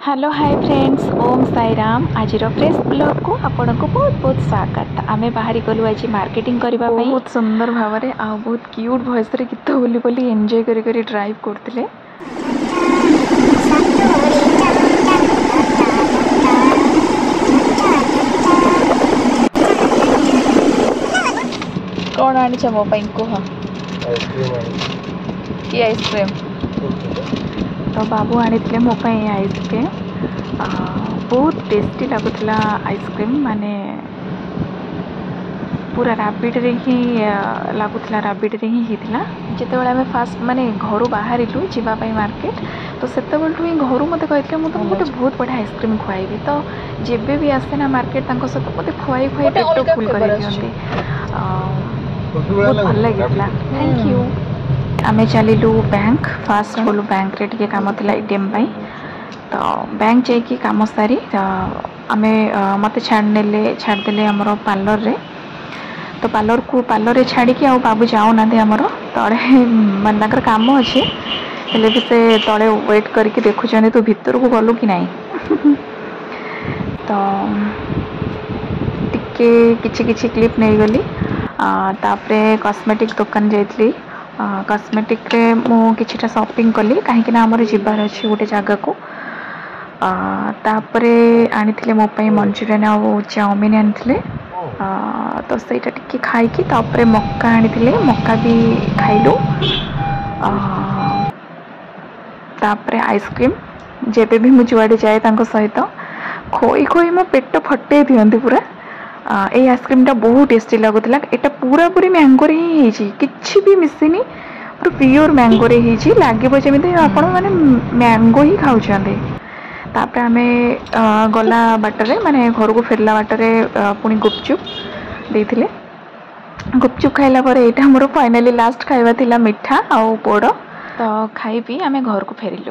Hello hi friends, ओम साई राम। आज fresh blog को आपन को बहुत बहुत स्वागत। आमे बाहरी गलु आज मार्केटिंग करबा पई बहुत सुंदर भावरे आ बहुत क्यूट वॉइस रे गीत बोली बोली एंजॉय करी करी ड्राइव करथिले। कौन आनी छ मो पई को की आइसक्रीम तो बाबू आनी मो आइसक्रीम बहुत टेस्टी लगुला। आइसक्रीम माने पूरा राबिड रे ही लगुला, राबिड रे ही होता। जिते आम फास्ट माने घर बाहर जावाई मार्केट तो से ही घर मत कहते मुझे गोटे बहुत बढ़िया आइसक्रीम खुआबी। तो जेबे भी आसे ना मार्केट सहित मत खुआई खुआई पेट फुल कर दिखती। बहुत भल लगे। Thank you. आमे चलू बैंक। फास्ट गलु बैंक रे टिके काम थिला एटीएम पाई। तो बैंक जाइए कम सारी आम मत छाड़देले आमर पार्लर रे। तो पार्लर रे छाड़ी आ बाबू जाऊना आमर तले मन काम अच्छे हेले भी से तले वेट करके देखुं तू भीतर को गलु कि नहीं। तो टिके किछि किछि क्लिप नहीं गली। तापरे कॉस्मेटिक दुकान जाइली। कॉस्मेटिक रे मु किछिटा शॉपिंग कली कहीं आमर जीवार अच्छी गोटे जगह को। तापरे आनी मो मंचूरियन आ चाउमिन आनी। तो सहीटा टिके खाई तापरे मक्का आनी, मक्का भी खाइलु। तापरे आइसक्रीम जेबे भी मु जुआड़े जाए सहित खोई खोई मो पेट फटे दियंती पूरा। ए आइसक्रीम टा बहुत टेस्टी लगुला। एटा पूरा पूरी मैंगो रे ही किछि भी मिसिनी, पूरा प्योर मैंगो रे ही लागे जमी आपण माने मैंगो ही खाउछंदे। तापरे आमे गला बाटरे माने घर को फेरला बाटरे पुणी गुपचुप देथिले। गुपचुप खाइला पर एटा हमर फाइनली लास्ट खाइबा थिला मिठा आ पोड़। तो खाई पी आमे घर को फेरिलु।